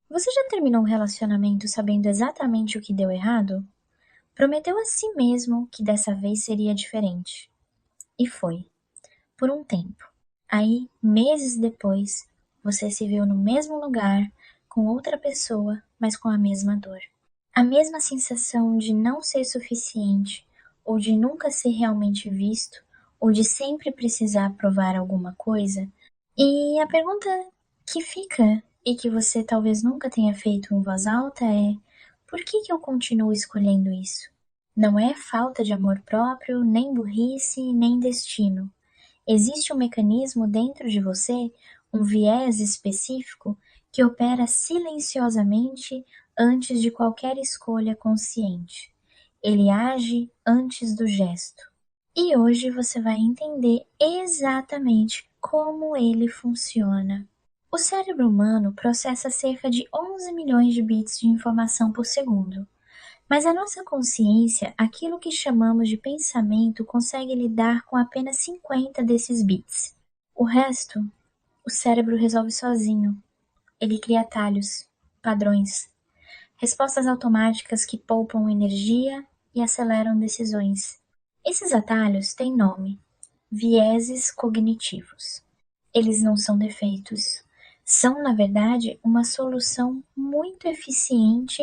Você já terminou um relacionamento sabendo exatamente o que deu errado? Prometeu a si mesmo que dessa vez seria diferente. E foi, por um tempo. Aí, meses depois, você se viu no mesmo lugar, com outra pessoa, mas com a mesma dor. A mesma sensação de não ser suficiente, ou de nunca ser realmente visto, ou de sempre precisar provar alguma coisa. E a pergunta que fica, e que você talvez nunca tenha feito em voz alta, é: por que eu continuo escolhendo isso? Não é falta de amor próprio, nem burrice, nem destino. Existe um mecanismo dentro de você, um viés específico, que opera silenciosamente antes de qualquer escolha consciente. Ele age antes do gesto. E hoje você vai entender exatamente como ele funciona. O cérebro humano processa cerca de 11 milhões de bits de informação por segundo. Mas a nossa consciência, aquilo que chamamos de pensamento, consegue lidar com apenas 50 desses bits. O resto, o cérebro resolve sozinho. Ele cria atalhos, padrões, respostas automáticas que poupam energia e aceleram decisões. Esses atalhos têm nome: vieses cognitivos. Eles não são defeitos. São, na verdade, uma solução muito eficiente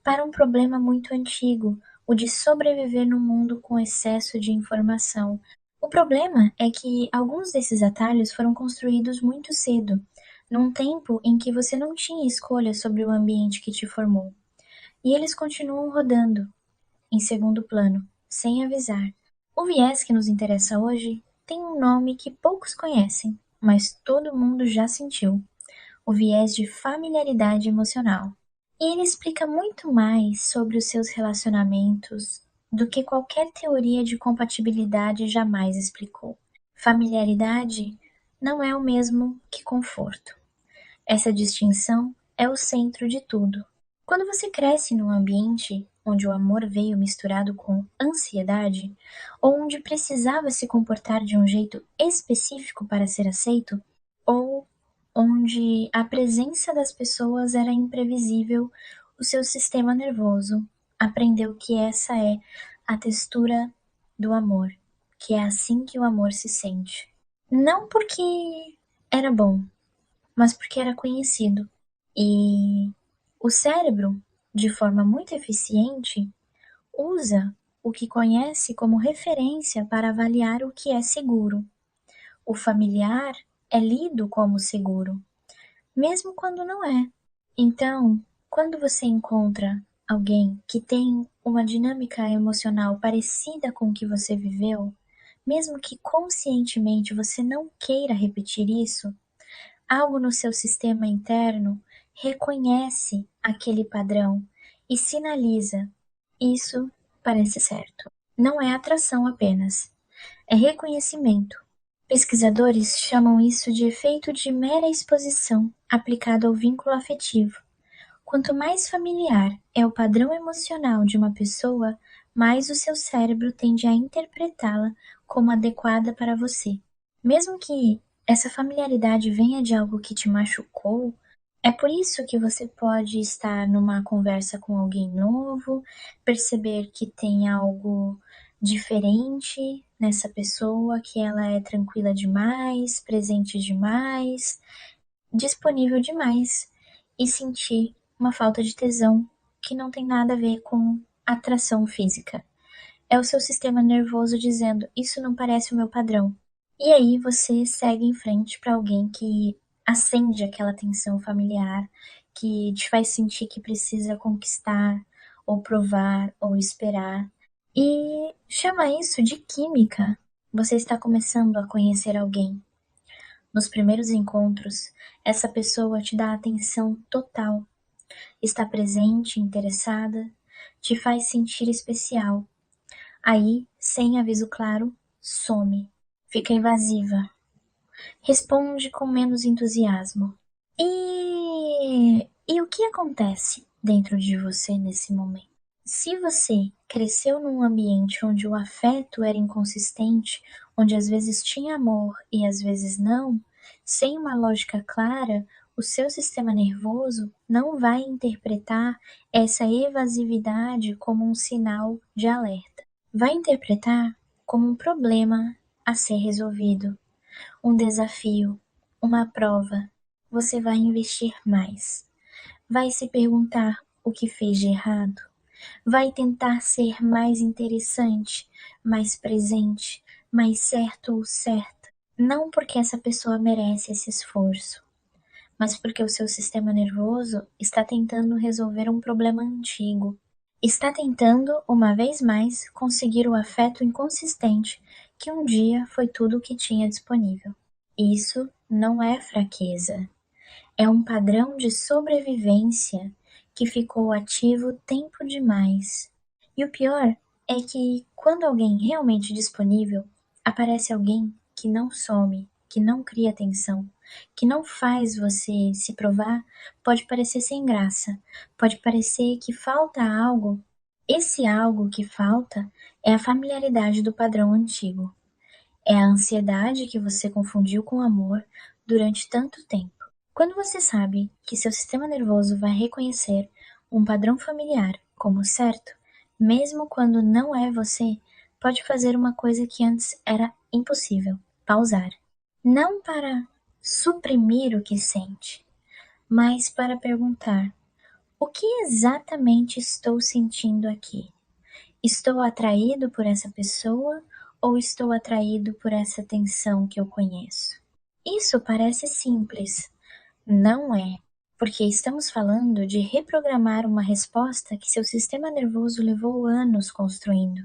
para um problema muito antigo, o de sobreviver num mundo com excesso de informação. O problema é que alguns desses atalhos foram construídos muito cedo, num tempo em que você não tinha escolha sobre o ambiente que te formou. E eles continuam rodando, em segundo plano, sem avisar. O viés que nos interessa hoje tem um nome que poucos conhecem, mas todo mundo já sentiu: o viés de familiaridade emocional. E ele explica muito mais sobre os seus relacionamentos do que qualquer teoria de compatibilidade jamais explicou. Familiaridade não é o mesmo que conforto. Essa distinção é o centro de tudo. Quando você cresce num ambiente onde o amor veio misturado com ansiedade, ou onde precisava se comportar de um jeito específico para ser aceito, ou onde a presença das pessoas era imprevisível, o seu sistema nervoso aprendeu que essa é a textura do amor, que é assim que o amor se sente. Não porque era bom, mas porque era conhecido. E o cérebro, de forma muito eficiente, usa o que conhece como referência para avaliar o que é seguro. O familiar é lido como seguro, mesmo quando não é. Então, quando você encontra alguém que tem uma dinâmica emocional parecida com o que você viveu, mesmo que conscientemente você não queira repetir isso, algo no seu sistema interno reconhece aquele padrão e sinaliza: isso parece certo. Não é atração apenas, é reconhecimento. Pesquisadores chamam isso de efeito de mera exposição aplicado ao vínculo afetivo. Quanto mais familiar é o padrão emocional de uma pessoa, mais o seu cérebro tende a interpretá-la como adequada para você. Mesmo que essa familiaridade venha de algo que te machucou, é por isso que você pode estar numa conversa com alguém novo, perceber que tem algo diferente nessa pessoa, que ela é tranquila demais, presente demais, disponível demais, e sentir uma falta de tesão que não tem nada a ver com atração física. É o seu sistema nervoso dizendo: isso não parece o meu padrão. E aí você segue em frente para alguém que acende aquela tensão familiar, que te faz sentir que precisa conquistar, ou provar, ou esperar. E chama isso de química. Você está começando a conhecer alguém. Nos primeiros encontros, essa pessoa te dá atenção total, está presente, interessada, te faz sentir especial. Aí, sem aviso claro, some, fica invasiva, responde com menos entusiasmo. E o que acontece dentro de você nesse momento? Se você cresceu num ambiente onde o afeto era inconsistente, onde às vezes tinha amor e às vezes não, sem uma lógica clara, O seu sistema nervoso não vai interpretar essa evasividade como um sinal de alerta. Vai interpretar como um problema a ser resolvido, um desafio, uma prova. Você vai investir mais. Vai se perguntar o que fez de errado. Vai tentar ser mais interessante, mais presente, mais certo ou certa. Não porque essa pessoa merece esse esforço, mas porque o seu sistema nervoso está tentando resolver um problema antigo. Está tentando, uma vez mais, conseguir o afeto inconsistente que um dia foi tudo o que tinha disponível. Isso não é fraqueza, é um padrão de sobrevivência que ficou ativo tempo demais. E o pior é que, quando alguém realmente disponível, aparece alguém que não some, que não cria tensão, que não faz você se provar, pode parecer sem graça, pode parecer que falta algo. Esse algo que falta é a familiaridade do padrão antigo. É a ansiedade que você confundiu com amor durante tanto tempo. Quando você sabe que seu sistema nervoso vai reconhecer um padrão familiar como certo, mesmo quando não é você, pode fazer uma coisa que antes era impossível: pausar. Não para suprimir o que sente, mas para perguntar: o que exatamente estou sentindo aqui? Estou atraído por essa pessoa ou estou atraído por essa tensão que eu conheço? Isso parece simples. Não é, porque estamos falando de reprogramar uma resposta que seu sistema nervoso levou anos construindo,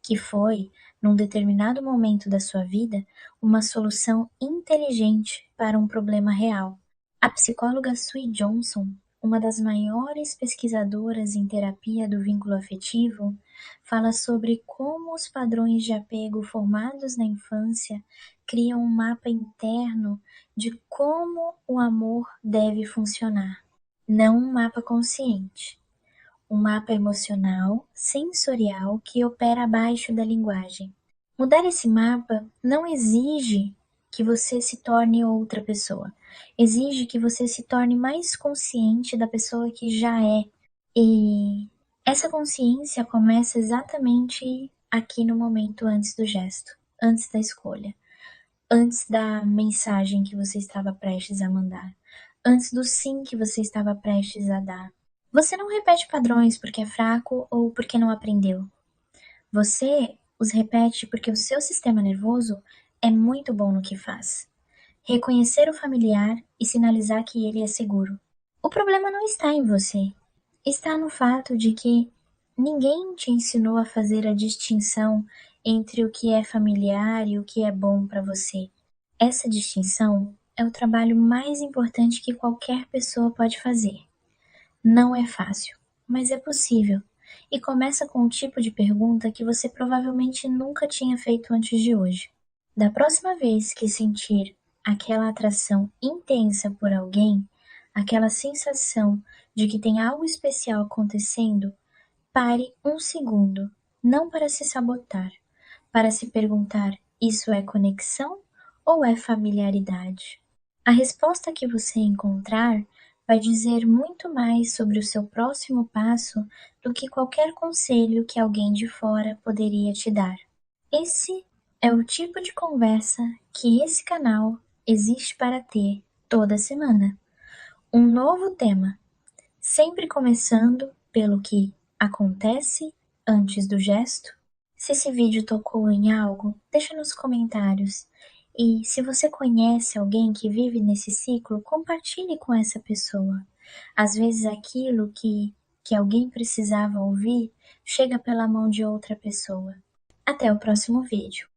que foi, num determinado momento da sua vida, uma solução inteligente para um problema real. A psicóloga Sue Johnson, uma das maiores pesquisadoras em terapia do vínculo afetivo, fala sobre como os padrões de apego formados na infância criam um mapa interno de como o amor deve funcionar. Não um mapa consciente, um mapa emocional, sensorial que opera abaixo da linguagem. Mudar esse mapa não exige que você se torne outra pessoa. Exige que você se torne mais consciente da pessoa que já é. E essa consciência começa exatamente aqui no momento antes do gesto, antes da escolha, antes da mensagem que você estava prestes a mandar, antes do sim que você estava prestes a dar. Você não repete padrões porque é fraco ou porque não aprendeu. Você os repete porque o seu sistema nervoso é muito bom no que faz. Reconhecer o familiar e sinalizar que ele é seguro. O problema não está em você. Está no fato de que ninguém te ensinou a fazer a distinção entre o que é familiar e o que é bom para você. Essa distinção é o trabalho mais importante que qualquer pessoa pode fazer. Não é fácil, mas é possível. E começa com um tipo de pergunta que você provavelmente nunca tinha feito antes de hoje. Da próxima vez que sentir aquela atração intensa por alguém, aquela sensação de que tem algo especial acontecendo, pare um segundo, não para se sabotar, para se perguntar: isso é conexão ou é familiaridade? A resposta que você encontrar vai dizer muito mais sobre o seu próximo passo do que qualquer conselho que alguém de fora poderia te dar. Esse é o tipo de conversa que esse canal existe para ter toda semana. Um novo tema, sempre começando pelo que acontece antes do gesto. Se esse vídeo tocou em algo, deixa nos comentários. E se você conhece alguém que vive nesse ciclo, compartilhe com essa pessoa. Às vezes aquilo que alguém precisava ouvir chega pela mão de outra pessoa. Até o próximo vídeo.